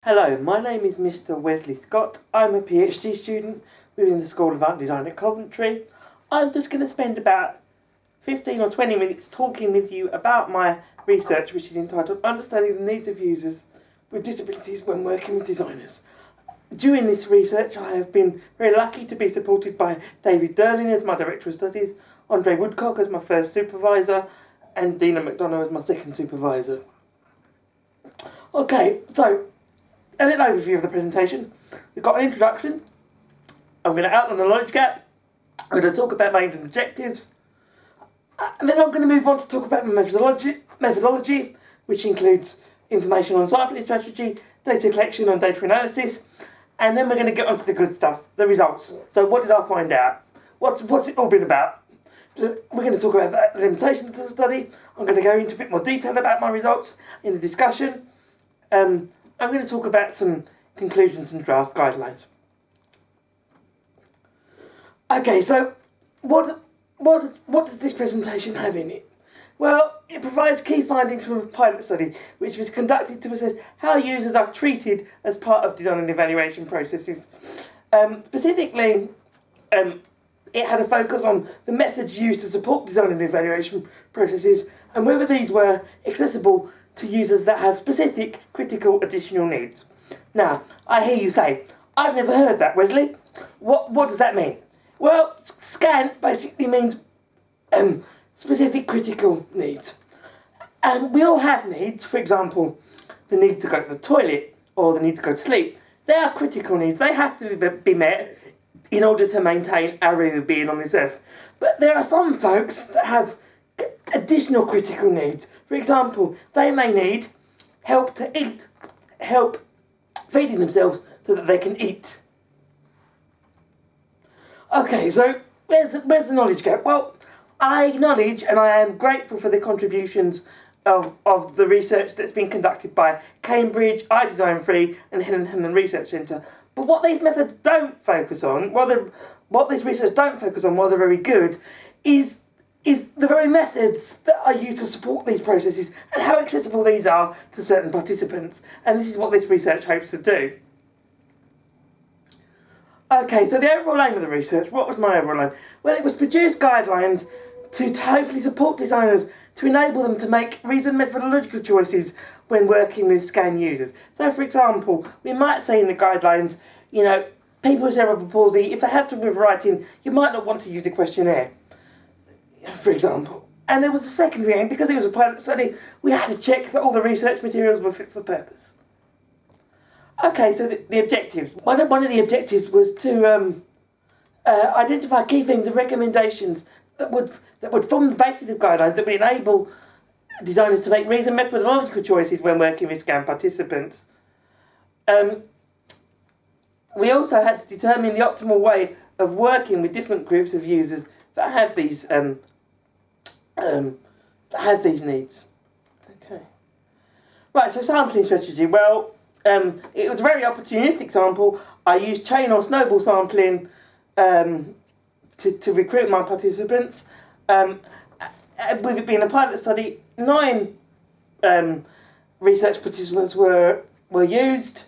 Hello, my name is Mr. Wesley Scott. I'm a PhD student within the School of Art and Design at Coventry. I'm just going to spend about 15 or 20 minutes talking with you about my research, which is entitled Understanding the Needs of Users with Disabilities when Working with Designers. During this research, I have been very lucky to be supported by David Derling as my Director of Studies, Andre Woodcock as my first supervisor, and Dina McDonough as my second supervisor. Okay, so a little overview of the presentation. We've got an introduction. I'm going to outline the knowledge gap. I'm going to talk about my aims and objectives. And then I'm going to move on to talk about my methodology, which includes information on sampling strategy, data collection and data analysis. And then we're going to get on to the good stuff, the results. So what did I find out? What's it all been about? We're going to talk about the limitations of the study. I'm going to go into a bit more detail about my results in the discussion. I'm going to talk about some conclusions and draft guidelines. Okay, so what does this presentation have in it? Well, it provides key findings from a pilot study which was conducted to assess how users are treated as part of design and evaluation processes. Specifically, it had a focus on the methods used to support design and evaluation processes and whether these were accessible to users that have specific critical additional needs. Now, I hear you say, I've never heard that, Wesley. What does that mean? Well, SCAN basically means specific critical needs. And we all have needs. For example, the need to go to the toilet or the need to go to sleep. They are critical needs. They have to be met in order to maintain our way of being on this earth. But there are some folks that have additional critical needs. For example, they may need help to eat, help feeding themselves so that they can eat. Okay, so where's the knowledge gap? Well, I acknowledge and I am grateful for the contributions of the research that's been conducted by Cambridge, iDesign Free and the Helen Research Centre. But what these methods don't focus on, what these research don't focus on, while they're very good, is the very methods that are used to support these processes and how accessible these are to certain participants. And this is what this research hopes to do. Okay, so the overall aim of the research, what was my overall aim? Well, it was produce guidelines to hopefully support designers to enable them to make reasoned methodological choices when working with SCAN users. So, for example, we might say in the guidelines, people with cerebral palsy, if they have trouble with writing, you might not want to use a questionnaire, for example. And there was a secondary aim, because it was a pilot study, we had to check that all the research materials were fit for purpose. Okay, so the objectives. One of the objectives was to identify key themes and recommendations that would form the basis of guidelines that would enable designers to make reasoned methodological choices when working with SCAN participants. We also had to determine the optimal way of working with different groups of users that have these needs. Okay. Right, so sampling strategy. Well, it was a very opportunistic sample. I used chain or snowball sampling to recruit my participants. With it being a pilot study, 9 research participants were used,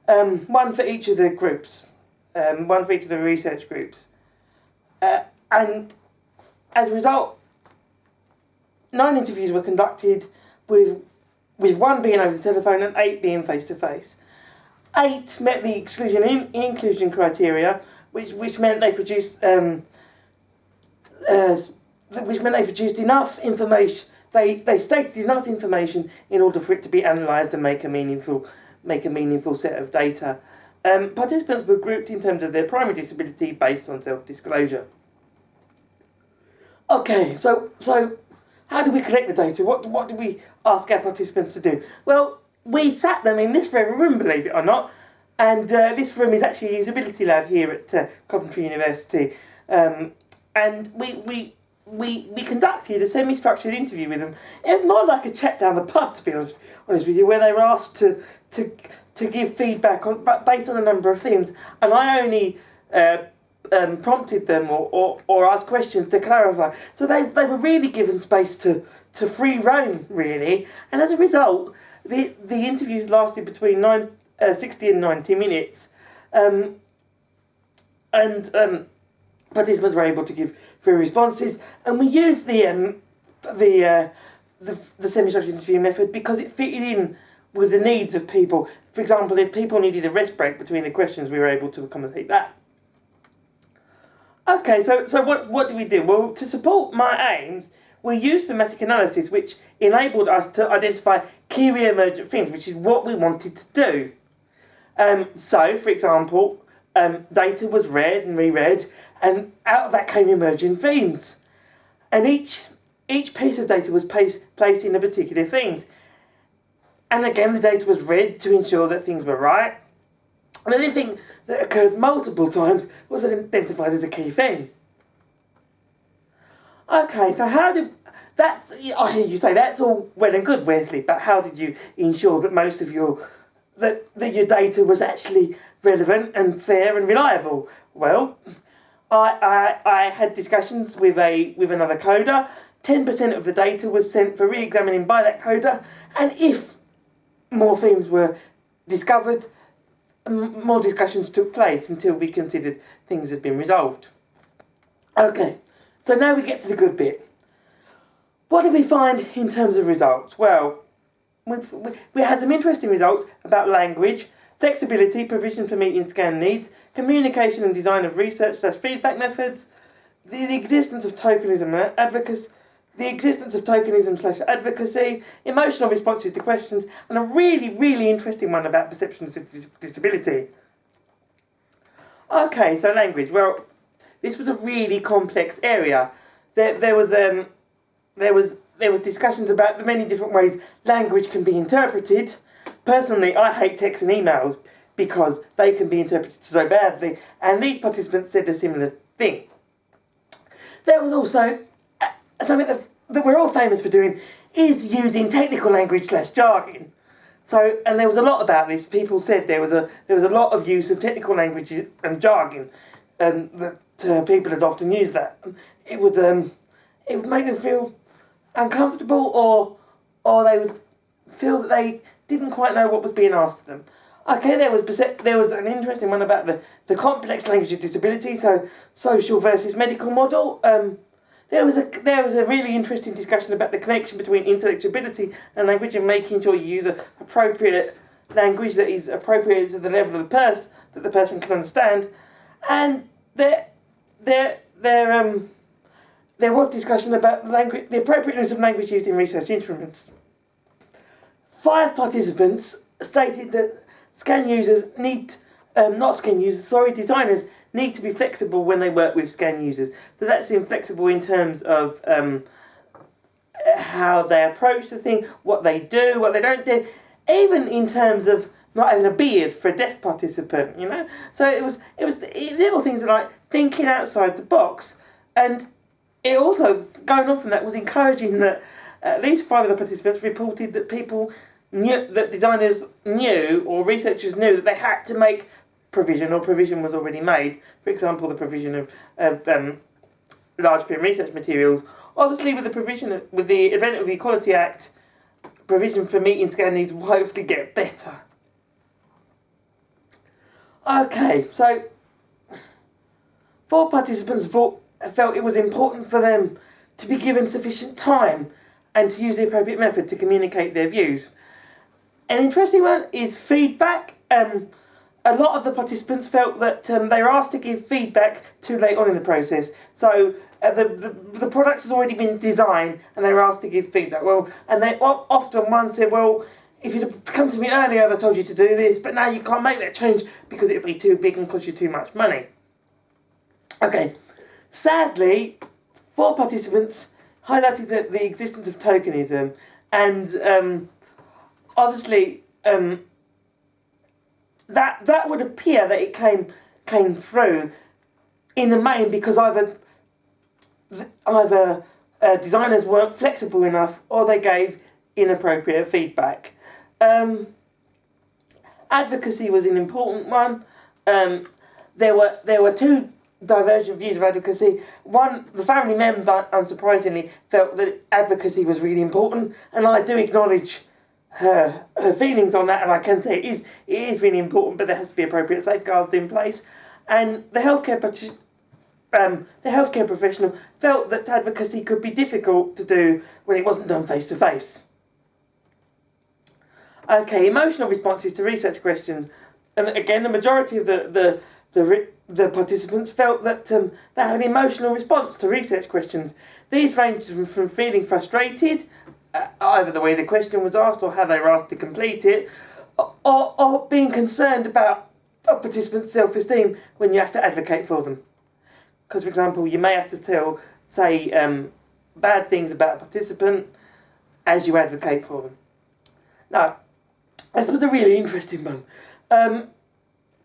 1 for each of the groups, 1 for each of the research groups. And as a result, 9 interviews were conducted with 1 being over the telephone and 8 being face-to-face. 8 met the exclusion and inclusion criteria, which meant they produced enough information. They stated enough information in order for it to be analysed and make a meaningful set of data. Participants were grouped in terms of their primary disability based on self-disclosure. Okay, so how do we collect the data? What do we ask our participants to do? Well, we sat them in this very room, believe it or not, and this room is actually a usability lab here at Coventry University, and we conducted a semi-structured interview with them. It was more like a chat down the pub, to be honest with you, where they were asked to give feedback based on a number of themes, and I only prompted them or asked questions to clarify. So they were really given space to free roam, really, and as a result, the interviews lasted between 60 and 90 minutes. Participants were able to give free responses, and we used the semi-structured interview method because it fitted in with the needs of people. For example, if people needed a rest break between the questions, we were able to accommodate that. Okay, so what do we do? Well, to support my aims, we used thematic analysis, which enabled us to identify key re-emergent themes, which is what we wanted to do. So, for example, data was read and reread, and out of that came emerging themes. And each piece of data was placed in a particular themes. And again, the data was read to ensure that things were right. And anything that occurred multiple times was identified as a key theme. Okay, so how did that? I hear you say that's all well and good, Wesley, but how did you ensure that most of your your data was actually relevant and fair and reliable? Well, I had discussions with another coder. 10% of the data was sent for re-examining by that coder, and if more themes were discovered, more discussions took place until we considered things had been resolved. Okay, so now we get to the good bit. What did we find in terms of results? Well, we had some interesting results about language, flexibility, provision for meeting scan needs, communication and design of research/feedback methods, the existence of tokenism advocacy, emotional responses to questions, and a really, really interesting one about perceptions of disability. Okay, so language. Well, this was a really complex area. There was discussions about the many different ways language can be interpreted. Personally, I hate text and emails because they can be interpreted so badly, and these participants said a similar thing. There was also something that we're all famous for doing is using technical language/jargon. So, and there was a lot about this. People said there was a lot of use of technical language and jargon, that people had often used that. It would make them feel uncomfortable, or they would feel that they didn't quite know what was being asked of them. Okay, there was an interesting one about the complex language of disability, so social versus medical model. There was a really interesting discussion about the connection between intellectuality and language, and making sure you use appropriate language that is appropriate to the level of that the person can understand. And there was discussion about the appropriateness of language used in research instruments. 5 participants stated that designers need to be flexible when they work with scan users. So that's inflexible in terms of how they approach the thing, what they do, what they don't do, even in terms of not having a beard for a deaf participant, you know. So it was little things like thinking outside the box, and it also, going on from that, was encouraging that at least 5 of the participants reported that designers knew, or researchers knew, that they had to make provision, or provision was already made. For example, the provision of large print research materials. Obviously, with the advent of the Equality Act, provision for meeting scan needs will hopefully get better. Okay, so 4 participants felt it was important for them to be given sufficient time and to use the appropriate method to communicate their views. An interesting one is feedback. A lot of the participants felt that they were asked to give feedback too late on in the process. So the product has already been designed and they were asked to give feedback. Well, and they often one said, well, if you'd come to me earlier, I'd have told you to do this, but now you can't make that change because it would be too big and cost you too much money. Okay, sadly, 4 participants highlighted the existence of tokenism, and obviously that would appear that it came through in the main because either designers weren't flexible enough or they gave inappropriate feedback. Advocacy was an important one. There were 2 divergent views of advocacy. One, the family member, unsurprisingly, felt that advocacy was really important, and I do acknowledge her feelings on that, and I can say it is really important, but there has to be appropriate safeguards in place. And the healthcare professional felt that advocacy could be difficult to do when it wasn't done face to face. Okay, emotional responses to research questions, and again, the majority of the participants felt that they had an emotional response to research questions. These ranged from feeling frustrated, either the way the question was asked or how they were asked to complete it, or being concerned about a participant's self-esteem when you have to advocate for them. Because, for example, you may have to say bad things about a participant as you advocate for them. Now, this was a really interesting one.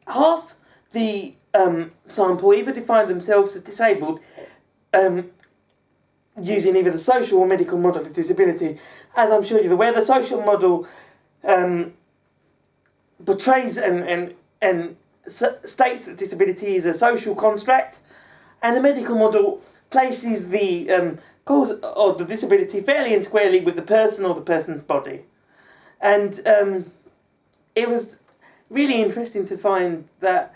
Half the sample either defined themselves as disabled using either the social or medical model of disability. As I'm sure you're aware, the social model portrays and states that disability is a social construct, and the medical model places the cause of the disability fairly and squarely with the person or the person's body. And it was really interesting to find that,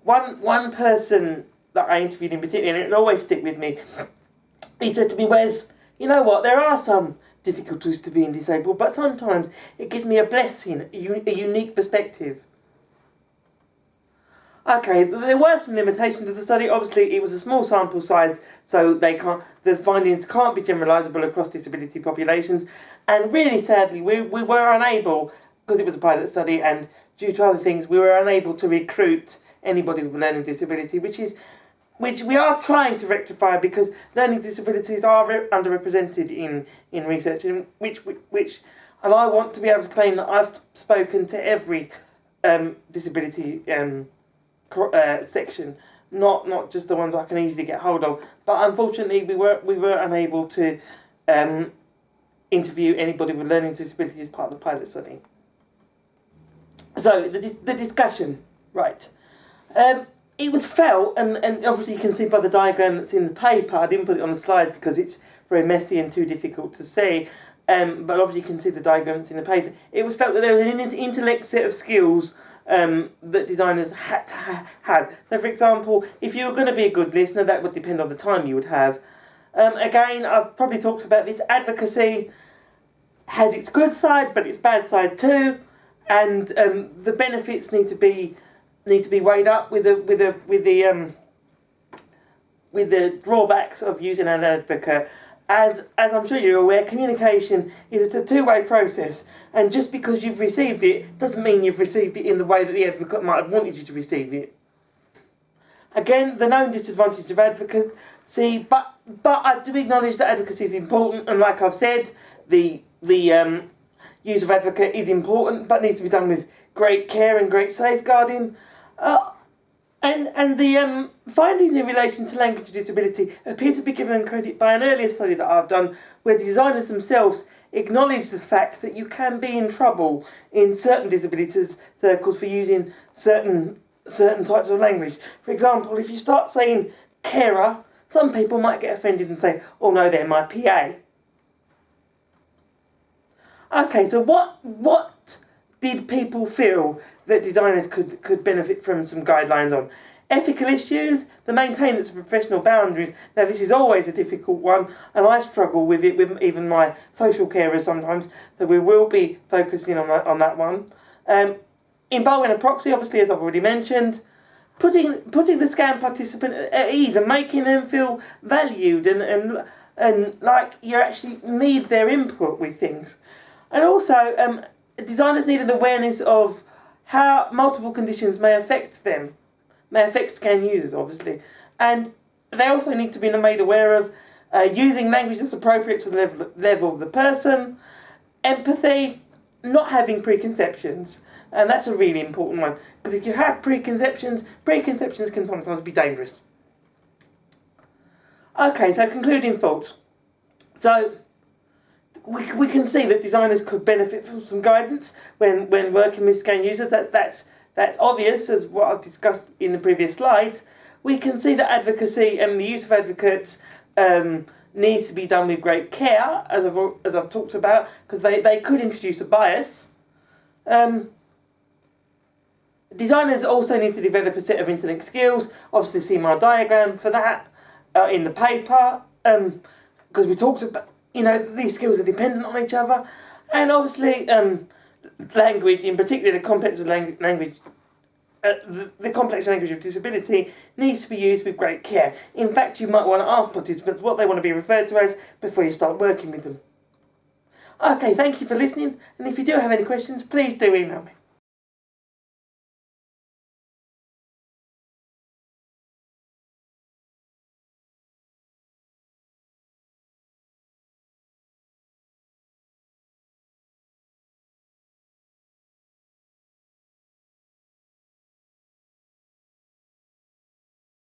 one person that I interviewed in particular, and it'll always stick with me, he said to me, Wes, you know what, there are some difficulties to being disabled, but sometimes it gives me a blessing, a unique perspective. Okay, there were some limitations to the study. Obviously, it was a small sample size, so the findings can't be generalisable across disability populations. And really sadly, we were unable, because it was a pilot study, and due to other things, we were unable to recruit anybody with a learning disability, which we are trying to rectify, because learning disabilities are underrepresented in research, and and I want to be able to claim that I've spoken to every disability section, not just the ones I can easily get hold of. But unfortunately, we were unable to interview anybody with learning disability as part of the pilot study. So the discussion, right? It was felt, and obviously you can see by the diagram that's in the paper. I didn't put it on the slide because it's very messy and too difficult to see. But obviously you can see the diagrams in the paper. It was felt that there was an intellect set of skills that designers had to have. So, for example, if you were going to be a good listener, that would depend on the time you would have. Again, I've probably talked about this. Advocacy has its good side, but its bad side too, and the benefits need to be weighed up with the drawbacks of using an advocate. As I'm sure you're aware, communication is a two-way process, and just because you've received it doesn't mean you've received it in the way that the advocate might have wanted you to receive it. Again, the known disadvantage of advocacy, but I do acknowledge that advocacy is important, and like I've said, the use of advocate is important, but needs to be done with great care and great safeguarding. And the findings in relation to language disability appear to be given credit by an earlier study that I've done, where designers themselves acknowledge the fact that you can be in trouble in certain disabilities circles for using certain types of language. For example, if you start saying carer, some people might get offended and say, oh no, they're my PA. Okay, so what did people feel that designers could benefit from some guidelines on? Ethical issues, the maintenance of professional boundaries. Now this is always a difficult one, and I struggle with it with even my social carers sometimes, so we will be focusing on that one. Involving a proxy, obviously, as I've already mentioned. Putting the scan participant at ease and making them feel valued and like you actually need their input with things. And also, designers need an awareness of how multiple conditions may affect scan users, obviously. And they also need to be made aware of using language that's appropriate to the level of the person, empathy, not having preconceptions. And that's a really important one, because if you have preconceptions can sometimes be dangerous. Okay, so concluding thoughts. So, we can see that designers could benefit from some guidance when working with scan users. That's obvious, as what I've discussed in the previous slides. We can see that advocacy and the use of advocates needs to be done with great care, as I've talked about, because they could introduce a bias. Designers also need to develop a set of interlinked skills. Obviously, see my diagram for that in the paper, because we talked about, these skills are dependent on each other. And obviously, language, in particular the complex language, the complex language of disability needs to be used with great care. In fact, you might want to ask participants what they want to be referred to as before you start working with them. Okay, thank you for listening, and if you do have any questions, please do email me.